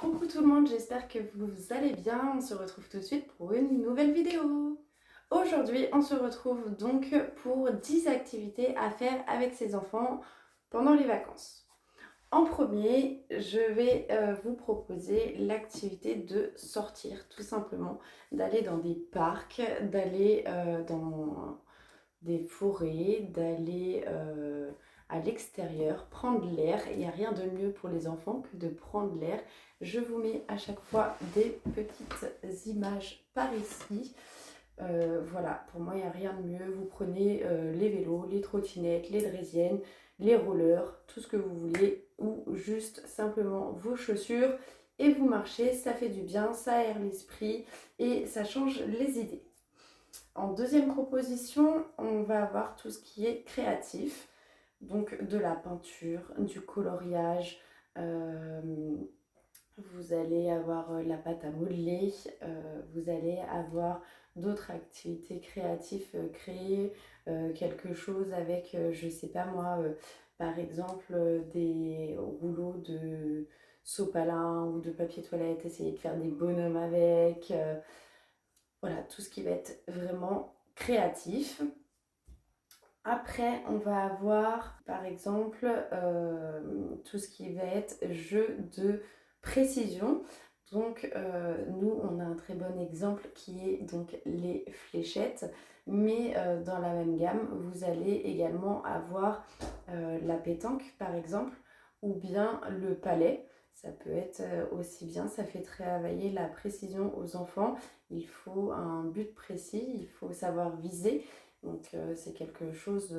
Coucou tout le monde, j'espère que vous allez bien. On se retrouve tout de suite pour une nouvelle vidéo. Aujourd'hui, on se retrouve donc pour 10 activités à faire avec ses enfants pendant les vacances. En premier, je vais vous proposer l'activité de sortir, tout simplement, d'aller dans des parcs, d'aller dans des forêts, d'aller à l'extérieur, prendre l'air. Il n'y a rien de mieux pour les enfants que de prendre l'air. Je vous mets à chaque fois des petites images par ici. Voilà, pour moi, il n'y a rien de mieux. Vous prenez les vélos, les trottinettes, les draisiennes, les rollers, tout ce que vous voulez, ou juste simplement vos chaussures et vous marchez. Ça fait du bien, ça aère l'esprit et ça change les idées. En deuxième proposition, on va avoir tout ce qui est créatif, donc de la peinture, du coloriage, vous allez avoir la pâte à modeler, vous allez avoir d'autres activités créatives créer quelque chose avec, je sais pas moi, par exemple des rouleaux de sopalin ou de papier toilette, essayer de faire des bonhommes avec. Voilà, tout ce qui va être vraiment créatif. Après, on va avoir par exemple tout ce qui va être jeu de précision. Donc nous, on a un très bon exemple qui est donc les fléchettes. Mais dans la même gamme, vous allez également avoir la pétanque par exemple, ou bien le palais. Ça peut être aussi bien, ça fait travailler la précision aux enfants. Il faut un but précis, il faut savoir viser. Donc c'est quelque chose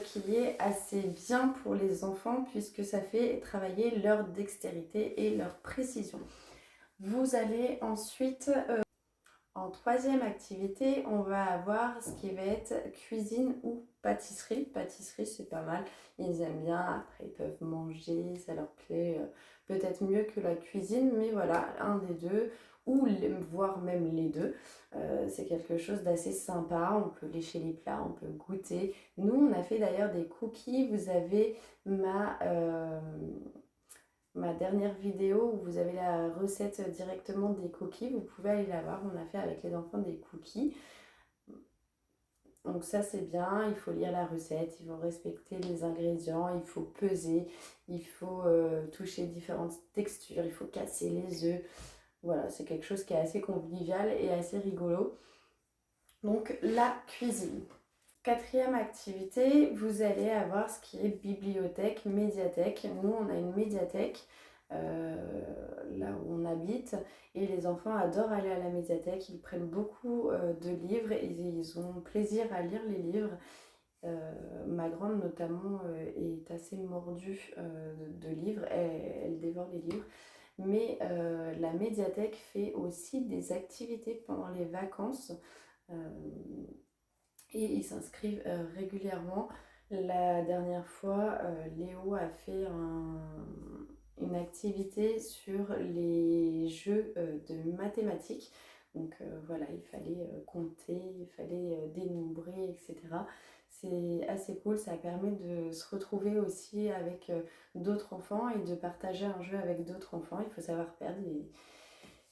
qui est assez bien pour les enfants puisque ça fait travailler leur dextérité et leur précision. Vous allez ensuite, en troisième activité, on va avoir ce qui va être cuisine ou pâtisserie. Pâtisserie, c'est pas mal, ils aiment bien, après ils peuvent manger, ça leur plaît peut-être mieux que la cuisine, mais voilà, un des deux, ou voire même les deux. C'est quelque chose d'assez sympa, on peut lécher les plats, on peut goûter. Nous, on a fait d'ailleurs des cookies, vous avez ma dernière vidéo où vous avez la recette directement des cookies, vous pouvez aller la voir, on a fait avec les enfants des cookies. Donc ça c'est bien, il faut lire la recette, il faut respecter les ingrédients, il faut peser, il faut toucher différentes textures, il faut casser les œufs. Voilà, c'est quelque chose qui est assez convivial et assez rigolo. Donc la cuisine. Quatrième activité, vous allez avoir ce qui est bibliothèque, médiathèque. Nous, on a une médiathèque là où on habite et les enfants adorent aller à la médiathèque. Ils prennent beaucoup de livres et ils ont plaisir à lire les livres. Ma grande notamment est assez mordue de livres, elle dévore les livres. Mais la médiathèque fait aussi des activités pendant les vacances. Euh, et ils s'inscrivent régulièrement. La dernière fois, Léo a fait une activité sur les jeux de mathématiques. Donc voilà, il fallait compter, il fallait dénombrer, etc. C'est assez cool, ça permet de se retrouver aussi avec d'autres enfants et de partager un jeu avec d'autres enfants. Il faut savoir perdre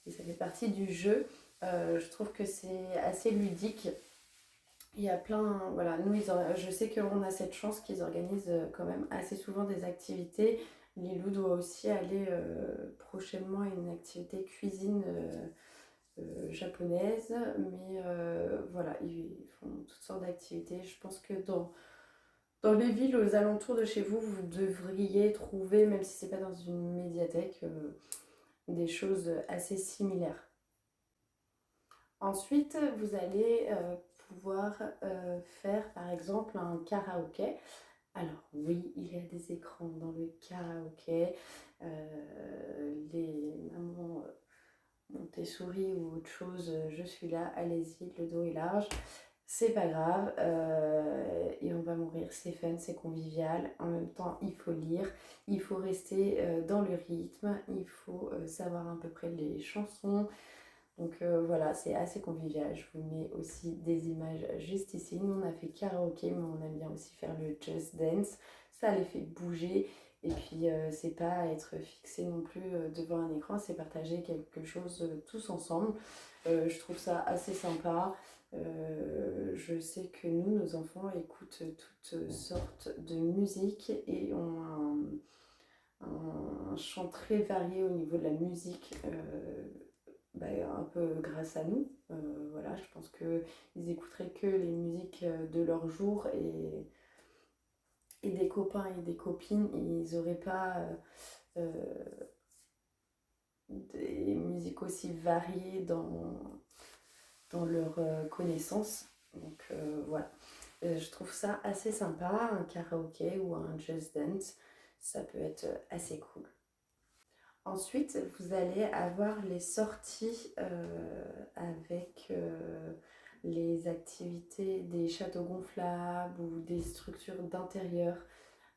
et ça fait partie du jeu. Je trouve que c'est assez ludique. Il y a plein, voilà, nous, je sais qu'on a cette chance qu'ils organisent quand même assez souvent des activités. Lilou doit aussi aller prochainement à une activité cuisine japonaise, mais voilà, ils font toutes sortes d'activités. Je pense que dans les villes aux alentours de chez vous, vous devriez trouver, même si c'est pas dans une médiathèque, des choses assez similaires. Ensuite, vous allez pouvoir faire par exemple un karaoké. Alors oui, il y a des écrans dans le karaoké. Les mamans Montessori ou autre chose, je suis là, allez-y, le dos est large. C'est pas grave, et on va mourir, c'est fun, c'est convivial. En même temps, il faut lire, il faut rester dans le rythme, il faut savoir à peu près les chansons. Donc voilà, c'est assez convivial. Je vous mets aussi des images juste ici. Nous, on a fait karaoké, mais on aime bien aussi faire le Just Dance. Ça les fait bouger Et puis c'est pas être fixé non plus devant un écran, c'est partager quelque chose tous ensemble. Je trouve ça assez sympa. Je sais que nous, nos enfants écoutent toutes sortes de musique et ont un champ très varié au niveau de la musique, bah, un peu grâce à nous. Voilà, je pense qu'ils écouteraient que les musiques de leur jour et des copains et des copines, ils n'auraient pas des musiques aussi variées dans leurs connaissances. Donc voilà. Je trouve ça assez sympa, un karaoké ou un just dance, ça peut être assez cool. Ensuite, vous allez avoir les sorties avec les activités des châteaux gonflables ou des structures d'intérieur.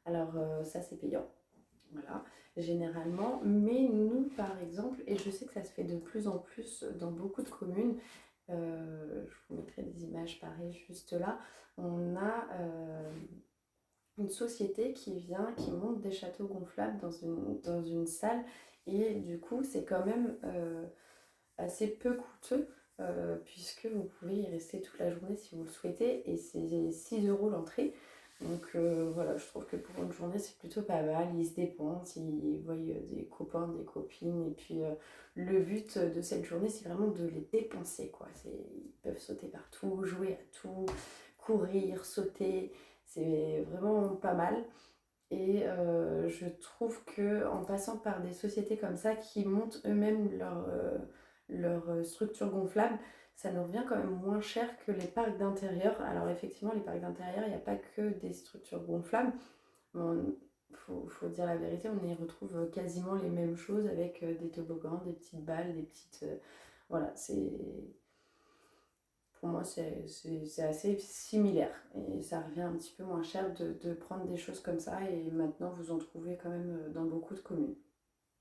Alors ça c'est payant, voilà, généralement. Mais nous par exemple, et je sais que ça se fait de plus en plus dans beaucoup de communes, je vous mettrai des images pareilles juste là, on a une société qui vient, qui monte des châteaux gonflables dans une salle et du coup c'est quand même assez peu coûteux puisque vous pouvez y rester toute la journée si vous le souhaitez et c'est 6 € l'entrée. Donc voilà, je trouve que pour une journée c'est plutôt pas mal, ils se dépensent, ils voient des copains, des copines et puis le but de cette journée c'est vraiment de les dépenser quoi. Ils peuvent sauter partout, jouer à tout, courir, sauter, c'est vraiment pas mal. Et je trouve que en passant par des sociétés comme ça qui montent eux-mêmes leur structure gonflable, ça nous revient quand même moins cher que les parcs d'intérieur. Alors effectivement, les parcs d'intérieur, il n'y a pas que des structures gonflables. Faut dire la vérité, on y retrouve quasiment les mêmes choses avec des toboggans, des petites balles, des petites... voilà, pour moi, c'est assez similaire et ça revient un petit peu moins cher de prendre des choses comme ça et maintenant vous en trouvez quand même dans beaucoup de communes.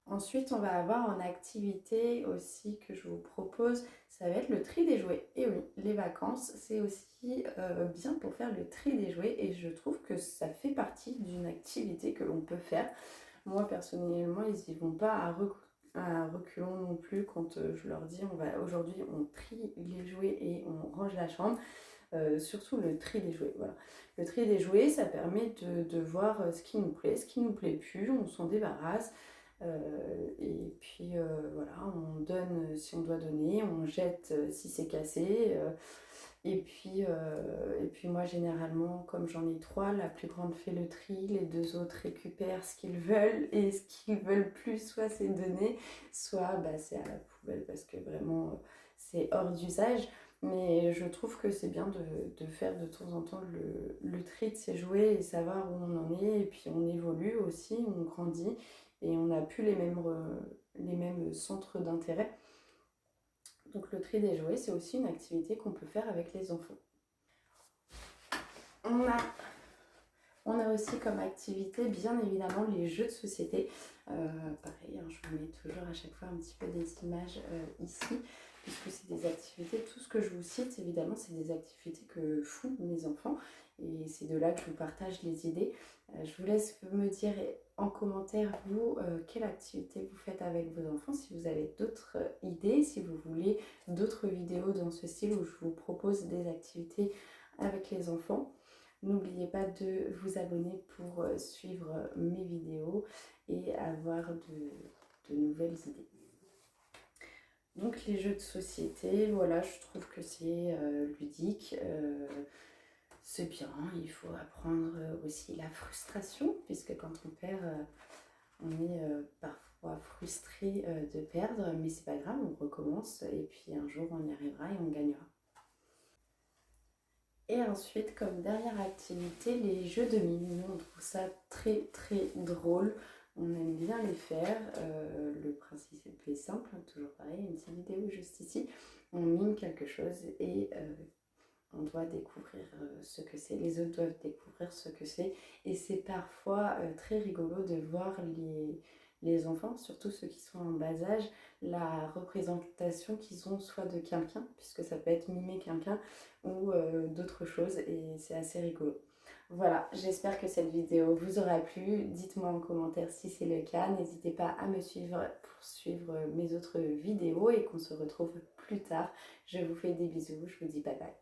Ensuite, on va avoir en activité aussi que je vous propose, ça va être le tri des jouets. Et oui, les vacances, c'est aussi bien pour faire le tri des jouets et je trouve que ça fait partie d'une activité que l'on peut faire. Moi, personnellement, ils n'y vont pas à reculons non plus quand je leur dis aujourd'hui on trie les jouets et on range la chambre. Surtout le tri des jouets, voilà. Le tri des jouets, ça permet de voir ce qui nous plaît, ce qui nous plaît plus, on s'en débarrasse. Et puis voilà, on donne si on doit donner, on jette si c'est cassé. Et puis moi généralement, comme j'en ai trois, la plus grande fait le tri, les deux autres récupèrent ce qu'ils veulent et ce qu'ils veulent plus, soit c'est donné, soit bah, c'est à la poubelle parce que vraiment c'est hors d'usage. Mais je trouve que c'est bien de faire de temps en temps le tri de ses jouets et savoir où on en est. Et puis on évolue aussi, on grandit et on n'a plus les mêmes centres d'intérêt. Donc le tri des jouets, c'est aussi une activité qu'on peut faire avec les enfants. On a, on a aussi comme activité, bien évidemment, les jeux de société. Pareil, hein, je vous mets toujours à chaque fois un petit peu des images ici, puisque c'est des activités, tout ce que je vous cite, évidemment, c'est des activités que font mes enfants. Et c'est de là que je vous partage les idées. Je vous laisse me dire en commentaire, vous, quelle activité vous faites avec vos enfants, si vous avez d'autres idées, si vous voulez d'autres vidéos dans ce style où je vous propose des activités avec les enfants. N'oubliez pas de vous abonner pour suivre mes vidéos et avoir de nouvelles idées. Donc les jeux de société, voilà, je trouve que c'est ludique. C'est bien, il faut apprendre aussi la frustration, puisque quand on perd, on est parfois frustré de perdre, mais c'est pas grave, on recommence et puis un jour on y arrivera et on gagnera. Et ensuite, comme dernière activité, les jeux de mime. Nous, on trouve ça très très drôle. On aime bien les faire. Le principe est simple, hein, toujours pareil, une petite vidéo juste ici. On mime quelque chose et on doit découvrir ce que c'est. Les autres doivent découvrir ce que c'est. Et c'est parfois très rigolo de voir les enfants, surtout ceux qui sont en bas âge, la représentation qu'ils ont soit de quelqu'un, puisque ça peut être mimer quelqu'un, ou d'autres choses, et c'est assez rigolo. Voilà, j'espère que cette vidéo vous aura plu. Dites-moi en commentaire si c'est le cas. N'hésitez pas à me suivre pour suivre mes autres vidéos et qu'on se retrouve plus tard. Je vous fais des bisous, je vous dis bye bye.